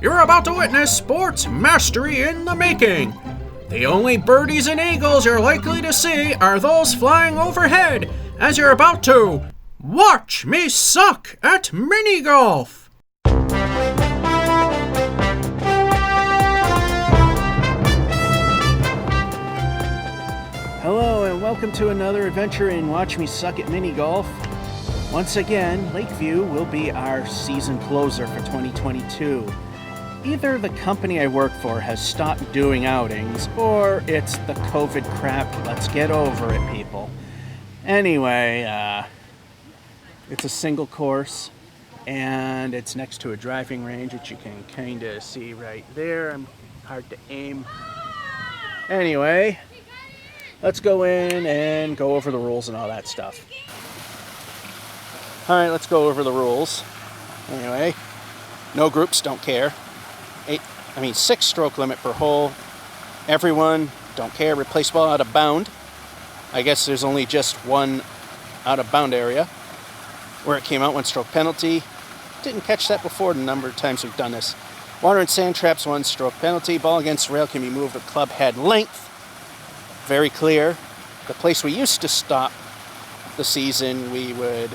You're about to witness sports mastery in the making. The only birdies and eagles you're likely to see are those flying overhead as you're about to watch me suck at mini golf. Hello and welcome to another adventure in Watch Me Suck at Mini Golf. Once again, Lakeview will be our season closer for 2022. Either the company I work for has stopped doing outings, or it's the COVID crap. Let's get over it, people. Anyway, it's a single course, and it's next to a driving range, which you can kind of see right there. I'm hard to aim. Anyway, let's go in and go over the rules and all that stuff. All right, let's go over the rules. Anyway, no groups, don't care. 6 stroke limit per hole. Everyone, don't care, replace ball out of bound. I guess there's only just one out of bound area where it came out, 1 stroke penalty. Didn't catch that before the number of times we've done this. Water and sand traps, 1 stroke penalty. Ball against rail can be moved with club head length. Very clear. The place we used to stop the season, we would,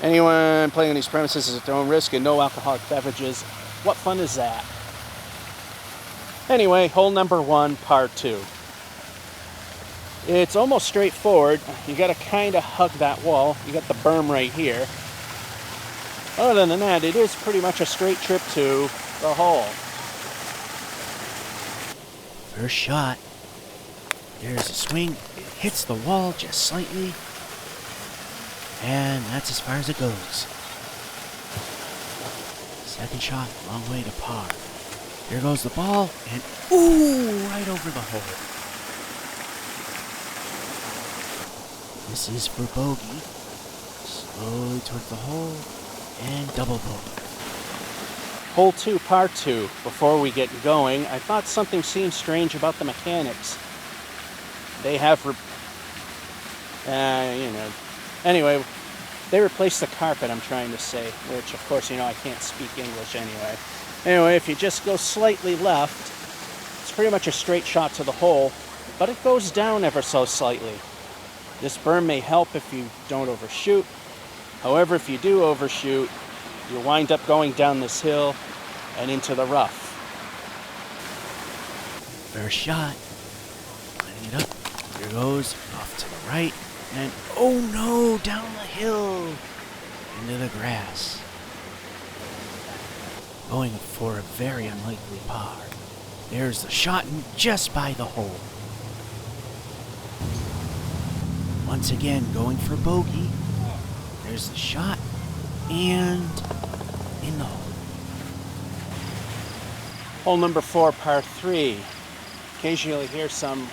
anyone playing on these premises is at their own risk and no alcoholic beverages. What fun is that? Anyway, hole number 1, par 2. It's almost straightforward. You got to kind of hug that wall. You got the berm right here. Other than that, it is pretty much a straight trip to the hole. First shot. There's a swing. It hits the wall just slightly. And that's as far as it goes. Second shot, long way to par. Here goes the ball, and ooh, right over the hole. This is for bogey. Slowly toward the hole, and double bogey. Hole 2, par 2. Before we get going, I thought something seemed strange about the mechanics. They have, anyway, they replaced the carpet, I'm trying to say, which, of course, I can't speak English anyway. Anyway, if you just go slightly left, it's pretty much a straight shot to the hole, but it goes down ever so slightly. This berm may help if you don't overshoot. However, if you do overshoot, you wind up going down this hill and into the rough. First shot. Lining it up. Here goes off to the right. And oh no, down the hill into the grass. Going for a very unlikely par. There's the shot just by the hole. Once again, going for bogey. There's the shot and in the hole. Hole number 4, par 3. Occasionally hear some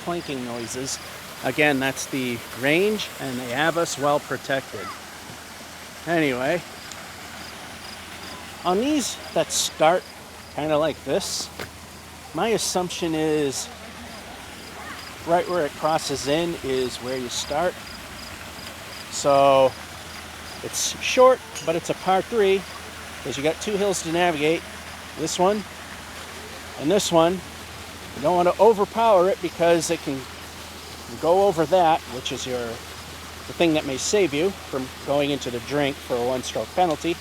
clanking noises. Again, that's the range, and they have us well protected. Anyway, on these that start kind of like this, my assumption is right where it crosses in is where you start. So it's short, but it's a par 3, because you got 2 hills to navigate. This one and this one. You don't want to overpower it because it can go over that, which is the thing that may save you from going into the drink for a 1-stroke penalty.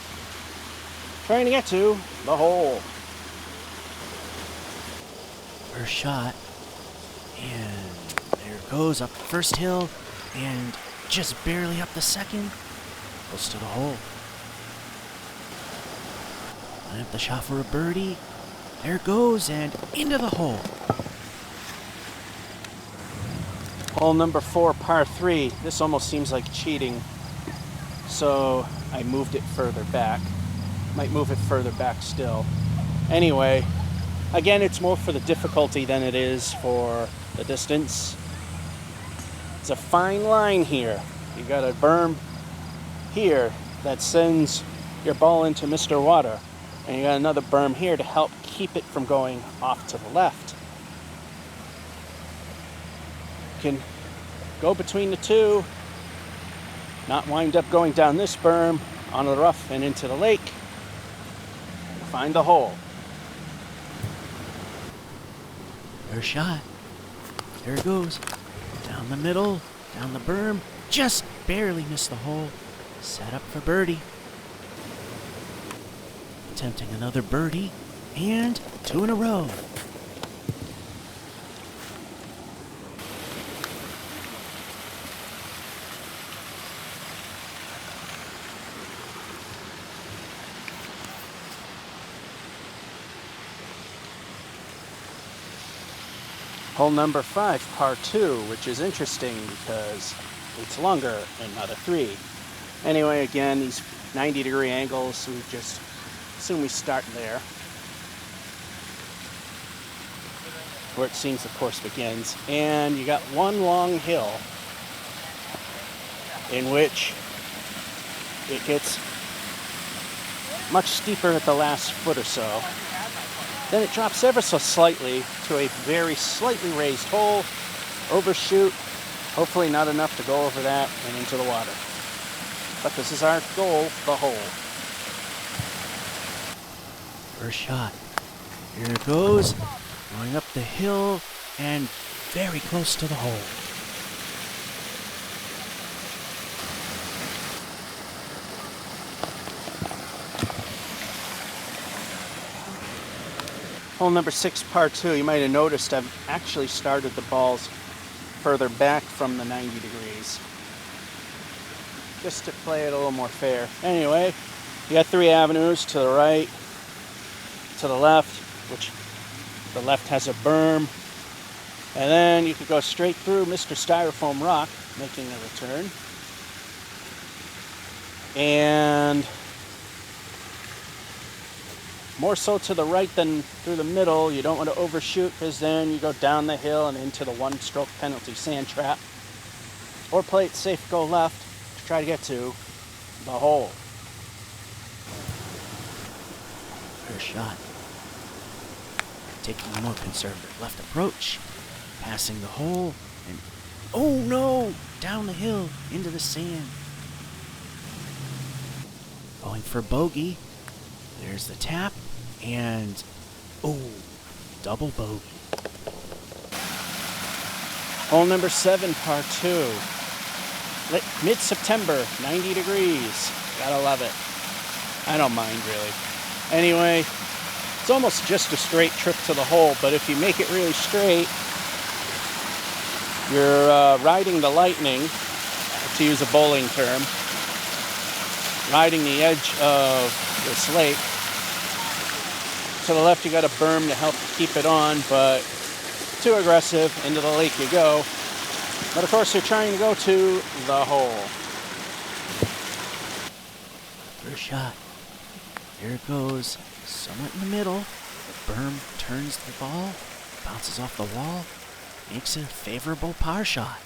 Trying to get to the hole. First shot, and there it goes up the first hill, and just barely up the second, close to the hole. Line up the shot for a birdie. There it goes, and into the hole. Hole number 4, par 3. This almost seems like cheating, so I moved it further back. Might move it further back still. Anyway, again, it's more for the difficulty than it is for the distance. It's a fine line here. You got a berm here that sends your ball into Mr. Water, and you got another berm here to help keep it from going off to the left. You can go between the two, not wind up going down this berm onto the rough and into the lake. find the hole. First shot. There it goes. Down the middle, down the berm. Just barely missed the hole. Set up for birdie. Attempting another birdie. And 2 in a row. Hole number 5, par 2, which is interesting because it's longer and not a 3. Anyway, again, these 90-degree angles, so we just assume we start there, where it seems the course begins. And you got one long hill in which it gets much steeper at the last foot or so. Then it drops ever so slightly to a very slightly raised hole, overshoot, hopefully not enough to go over that and into the water. But this is our goal, the hole. First shot. Here it goes. Going up the hill and very close to the hole. Hole number 6, par 2. You might have noticed I've actually started the balls further back from the 90 degrees, just to play it a little more fair. Anyway, you got 3 avenues: to the right, to the left, which the left has a berm, and then you could go straight through Mr. Styrofoam Rock, making a return. And more so to the right than through the middle. You don't want to overshoot, because then you go down the hill and into the 1-stroke penalty sand trap. Or play it safe, go left to try to get to the hole. First shot. Taking a more conservative left approach. Passing the hole. And oh no! Down the hill into the sand. Going for bogey. There's the tap. And oh, double bogey. Hole number 7, par 2. Mid-September, 90 degrees. Gotta love it. I don't mind, really. Anyway, it's almost just a straight trip to the hole, but if you make it really straight, you're riding the lightning, to use a bowling term, riding the edge of this lake. To the left, you got a berm to help keep it on, but too aggressive, into the lake you go. But of course, you're trying to go to the hole. First shot. Here it goes. Somewhat in the middle. The berm turns the ball, bounces off the wall, makes it a favorable par shot.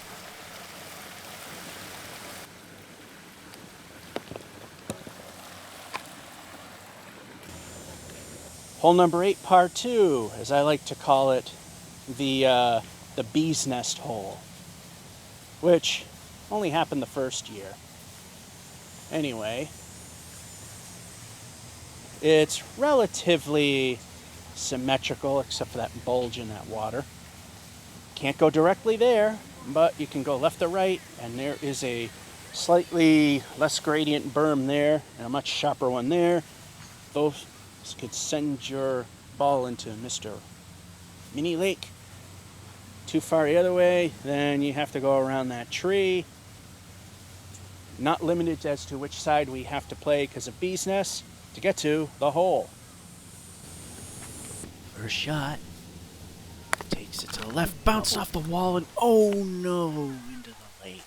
Hole number 8, par 2, as I like to call it, the bee's nest hole, which only happened the first year. Anyway, it's relatively symmetrical, except for that bulge in that water. Can't go directly there, but you can go left or right, and there is a slightly less gradient berm there, and a much sharper one there. Those could send your ball into Mr. Mini Lake. Too far the other way, then you have to go around that tree. Not limited as to which side we have to play because of bee's nest to get to the hole. First shot. Takes it to the left, bounced off the wall, and oh no, into the lake.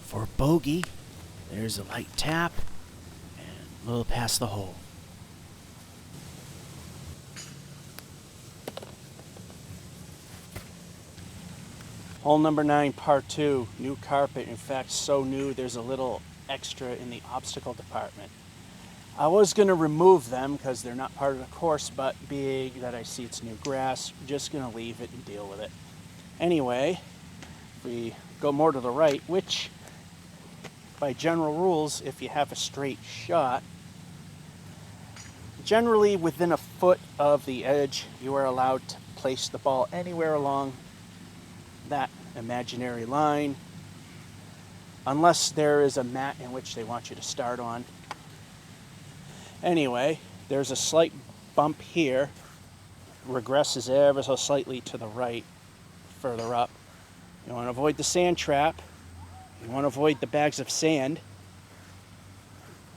For bogey, there's a light tap, and a little past the hole. Hole number 9, par 2, new carpet. In fact, so new, there's a little extra in the obstacle department. I was going to remove them because they're not part of the course, but being that I see it's new grass, I'm just going to leave it and deal with it. Anyway, if we go more to the right, which by general rules, if you have a straight shot, generally within a foot of the edge, you are allowed to place the ball anywhere along that imaginary line, unless there is a mat in which they want you to start on. Anyway, there's a slight bump here, regresses ever so slightly to the right, further up. You want to avoid the sand trap. You want to avoid the bags of sand.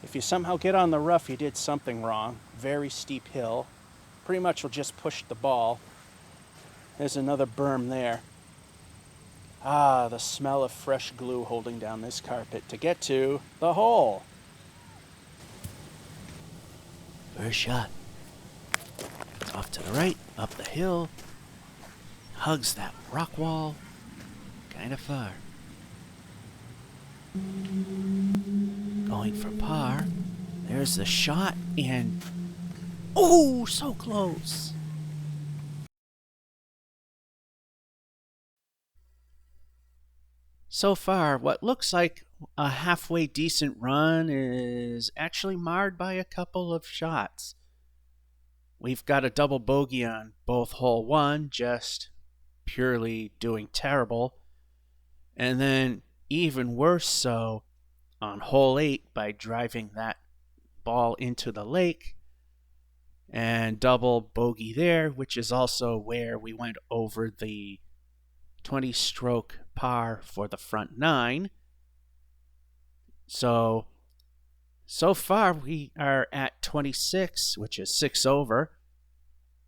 If you somehow get on the rough, you did something wrong. Very steep hill. Pretty much will just push the ball. There's another berm there. Ah, the smell of fresh glue holding down this carpet to get to the hole. First shot. Off to the right, up the hill. Hugs that rock wall. Kind of far. Going for par. There's the shot and... oh, so close. So far, what looks like a halfway decent run is actually marred by a couple of shots. We've got a double bogey on both hole 1, just purely doing terrible. And then even worse so on hole 8 by driving that ball into the lake. And double bogey there, which is also where we went over the 20-stroke par for the front 9. So far we are at 26, which is 6 over.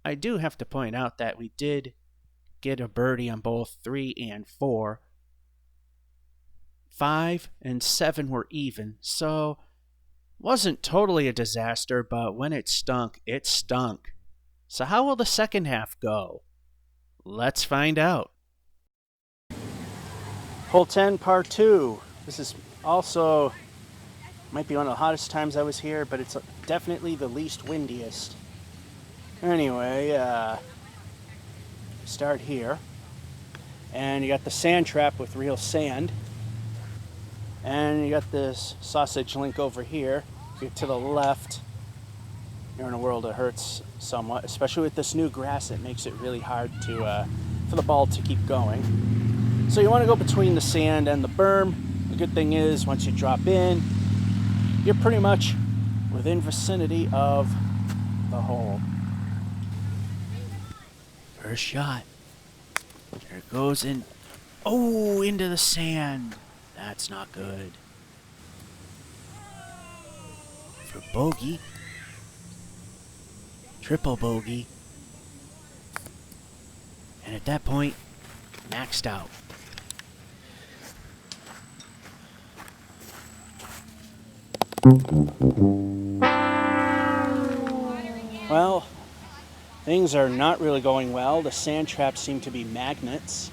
I do have to point out that we did get a birdie on both 3 and 4. 5 and 7 were even, so wasn't totally a disaster, but when it stunk, it stunk. So how will the second half go? Let's find out. Hole 10, par 2. This is also, might be one of the hottest times I was here, but it's definitely the least windiest. Anyway, start here. And you got the sand trap with real sand. And you got this sausage link over here. If you're to the left, you're in a world that hurts somewhat, especially with this new grass. It makes it really hard to for the ball to keep going. So you want to go between the sand and the berm. The good thing is, once you drop in, you're pretty much within vicinity of the hole. First shot. There it goes in. Oh, into the sand. That's not good. For bogey. Triple bogey. And at that point, maxed out. Well, things are not really going well. The sand traps seem to be magnets.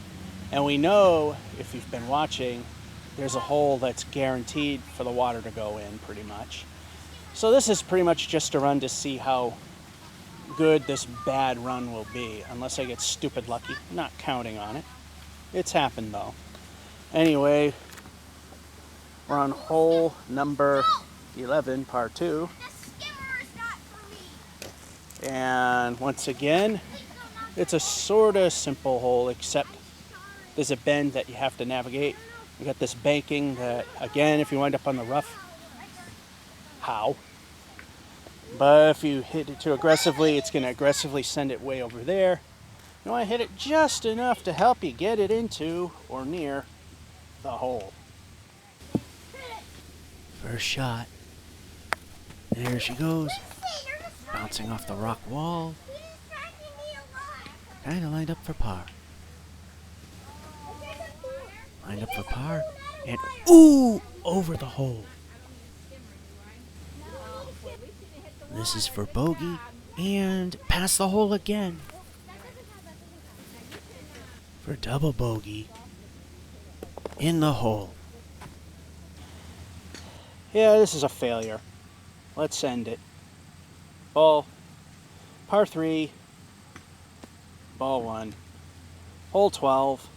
And we know, if you've been watching, there's a hole that's guaranteed for the water to go in, pretty much. So this is pretty much just a run to see how good this bad run will be, unless I get stupid lucky. Not counting on it. It's happened, though. Anyway, we're on hole number 11, par 2. And once again, it's a sort of simple hole, except there's a bend that you have to navigate. You got this banking that, again, if you wind up on the rough, how? But if you hit it too aggressively, it's going to aggressively send it way over there. You want to hit it just enough to help you get it into or near the hole. First shot. There she goes. Bouncing off the rock wall. Kind of lined up for par. Lined up for par. And ooh! Over the hole. This is for bogey. And past the hole again. For double bogey. In the hole. Yeah, this is a failure. Let's end it. Ball, par 3, ball 1, hole 12.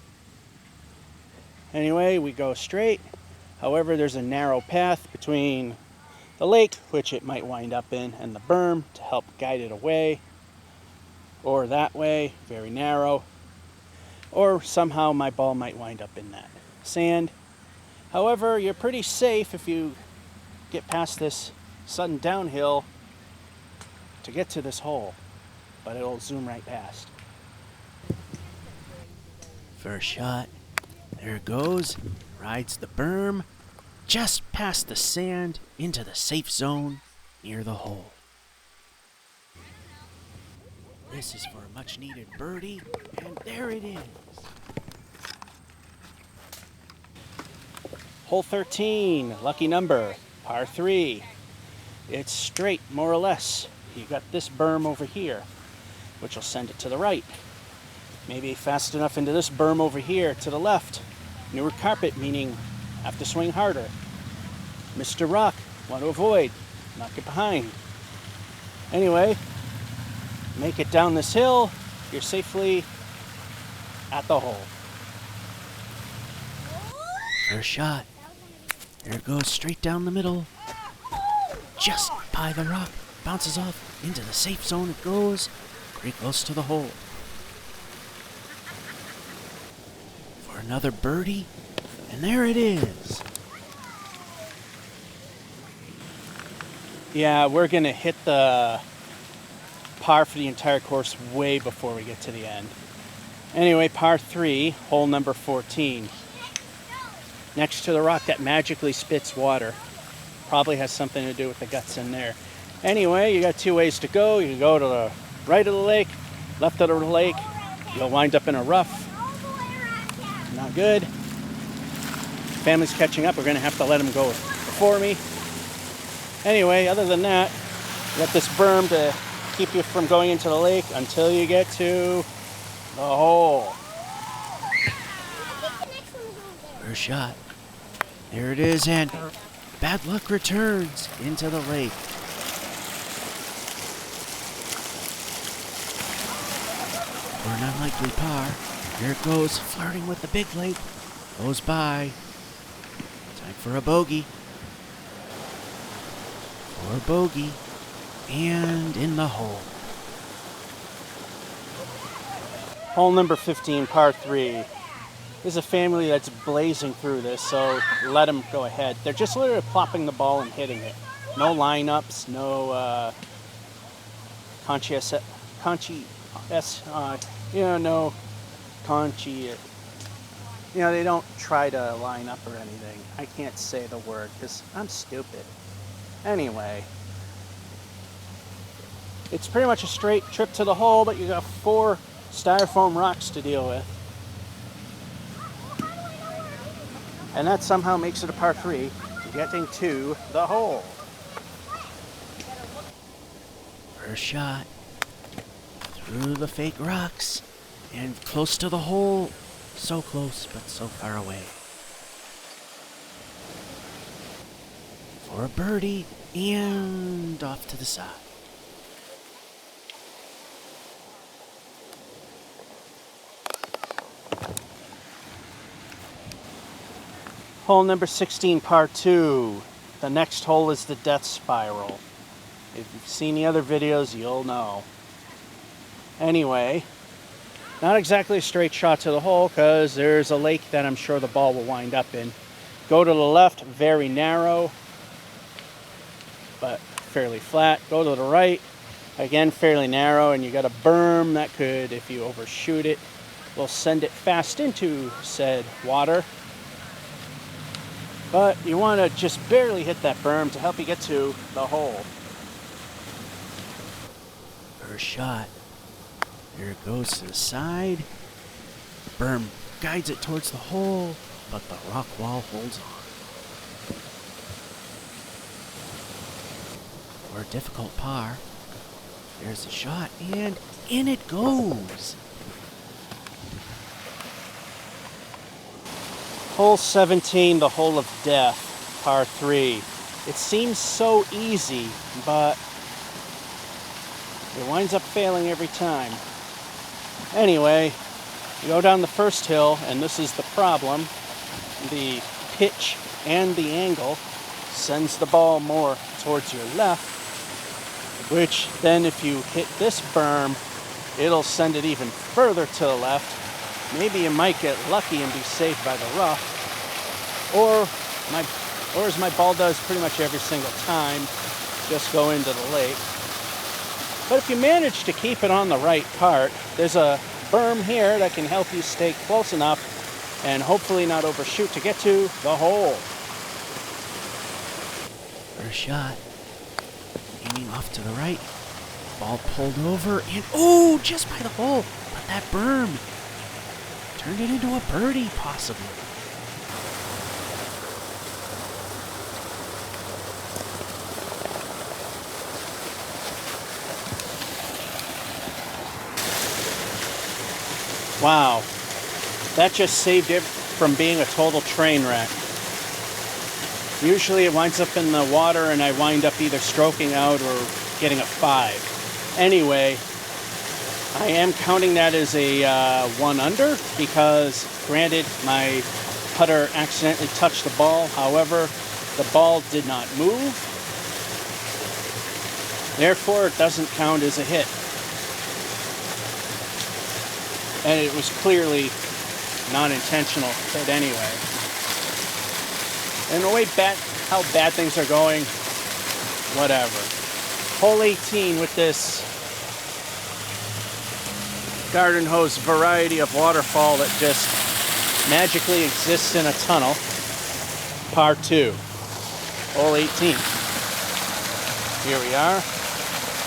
Anyway, we go straight, However, there's a narrow path between the lake, which it might wind up in, and the berm to help guide it away, or that way, very narrow, or somehow my ball might wind up in that sand. However, you're pretty safe if you get past this sudden downhill to get to this hole, but it'll zoom right past. First shot. There it goes. Rides the berm. Just past the sand into the safe zone near the hole. This is for a much needed birdie, and there it is. Hole 13, lucky number, par 3. It's straight, more or less. You got this berm over here, which will send it to the right. Maybe fast enough into this berm over here to the left. Newer carpet, meaning have to swing harder. Mr. Rock, want to avoid, not get behind. Anyway, make it down this hill, you're safely at the hole. First shot. There it goes, straight down the middle. Just by the rock. Bounces off into the safe zone it goes. Pretty close to the hole. For another birdie. And there it is. Yeah, we're going to hit the par for the entire course way before we get to the end. Anyway, par 3, hole number 14. Next to the rock that magically spits water. Probably has something to do with the guts in there. Anyway, you got two ways to go. You can go to the right of the lake, left of the lake. You'll wind up in a rough. Not good. Family's catching up. We're going to have to let them go before me. Anyway, other than that, you got this berm to keep you from going into the lake until you get to the hole. First shot. There it is, and bad luck returns into the lake. For an unlikely par, here it goes, flirting with the big lake. Goes by. Time for a bogey. For a bogey. And in the hole. Hole number 15, par 3. There's a family that's blazing through this, so let them go ahead. They're just literally plopping the ball and hitting it. No lineups, no they don't try to line up or anything. I can't say the word because I'm stupid. Anyway, it's pretty much a straight trip to the hole, but you got 4 styrofoam rocks to deal with. And that somehow makes it a par 3, getting to the hole. First shot. Through the fake rocks. And close to the hole. So close, but so far away. For a birdie. And off to the side. Hole number 16, par 2. The next hole is the death spiral. If you've seen the other videos, you'll know. Anyway, not exactly a straight shot to the hole because there's a lake that I'm sure the ball will wind up in. Go to the left, very narrow, but fairly flat. Go to the right, again fairly narrow, and you got a berm that could, if you overshoot it, will send it fast into said water. But you want to just barely hit that berm to help you get to the hole. First shot. There it goes to the side. Berm guides it towards the hole, but the rock wall holds on. For a difficult par. There's the shot, and in it goes. Hole 17, the hole of death, par 3. It seems so easy, but it winds up failing every time. Anyway, you go down the first hill, and this is the problem. The pitch and the angle sends the ball more towards your left, which then if you hit this berm, it'll send it even further to the left. Maybe you might get lucky and be saved by the rough, or as my ball does pretty much every single time, just go into the lake. But if you manage to keep it on the right part, there's a berm here that can help you stay close enough and hopefully not overshoot to get to the hole. First shot. Aiming off to the right. Ball pulled over and, oh, just by the hole. But that berm turned it into a birdie, possibly. Wow, that just saved it from being a total train wreck. Usually it winds up in the water and I wind up either stroking out or getting a 5. Anyway, I am counting that as a 1 under because, granted, my putter accidentally touched the ball. However, the ball did not move. Therefore, it doesn't count as a hit. And it was clearly non-intentional hit anyway. And the way how bad things are going, whatever. Hole 18 with this garden hose variety of waterfall that just magically exists in a tunnel. Par 2. Hole 18. Here we are.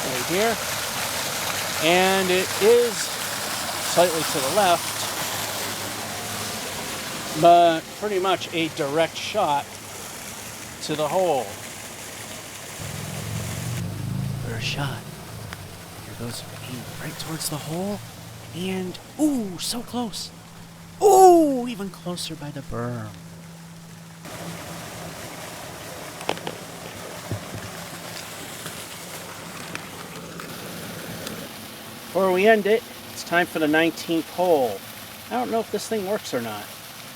Right here. And it is slightly to the left, but pretty much a direct shot to the hole. First shot. Here goes aim right towards the hole, and ooh, so close. Ooh, even closer by the berm. Before we end it, it's time for the 19th hole. I don't know if this thing works or not,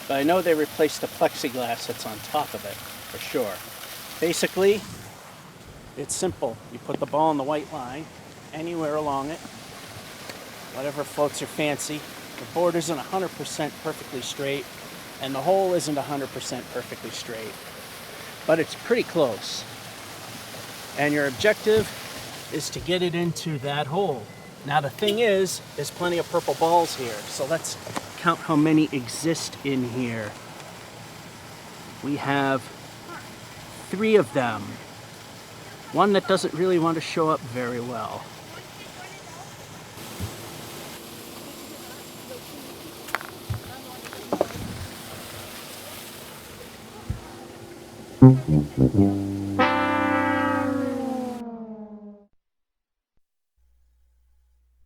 but I know they replaced the plexiglass that's on top of it, for sure. Basically, it's simple. You put the ball on the white line, anywhere along it, whatever floats your fancy. The board isn't 100% perfectly straight, and the hole isn't 100% perfectly straight, but it's pretty close. And your objective is to get it into that hole. Now the thing is, there's plenty of purple balls here, so let's count how many exist in here. We have 3 of them. One that doesn't really want to show up very well.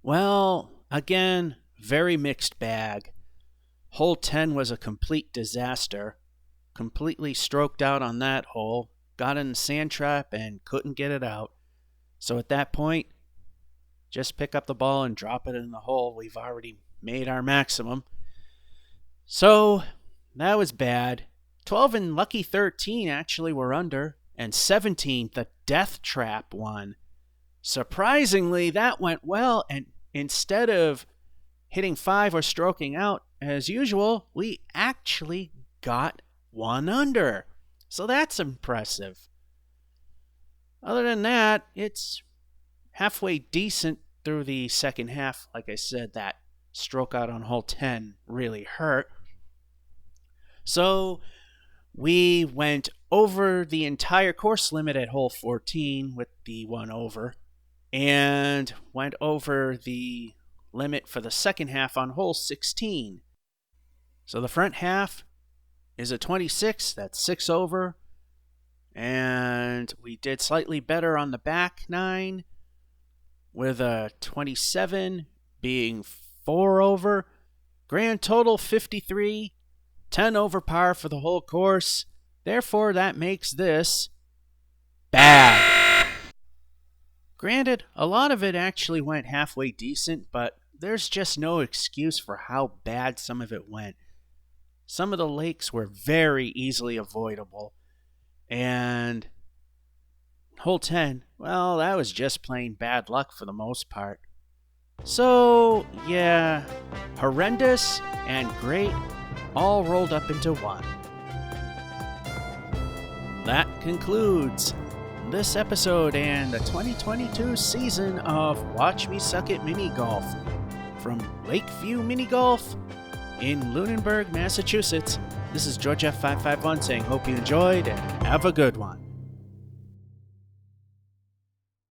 Well, again, very mixed bag. Hole 10 was a complete disaster. Completely stroked out on that hole, got in the sand trap and couldn't get it out. So at that point, just pick up the ball and drop it in the hole. We've already made our maximum. So that was bad. 12 and lucky 13 actually were under, and 17, the death trap one. Surprisingly, that went well, and instead of hitting 5 or stroking out as usual, we actually got 1 under. So that's impressive. Other than that, it's halfway decent through the second half. Like I said, that stroke out on hole 10 really hurt. So we went over the entire course limit at hole 14 with the 1 over, and went over the limit for the second half on hole 16. So the front half is a 26, that's 6 over, and we did slightly better on the back 9 with a 27 being 4 over. Grand total 53, 10 over par for the whole course. Therefore, that makes this bad. Granted, a lot of it actually went halfway decent, but there's just no excuse for how bad some of it went. Some of the lakes were very easily avoidable. And hole 10, well, that was just plain bad luck for the most part. So, yeah, horrendous and great all rolled up into one. That concludes this episode and the 2022 season of Watch Me Suck at Mini Golf from Lakeview Mini Golf in Lunenburg, Massachusetts. This is George F551 saying hope you enjoyed and have a good one.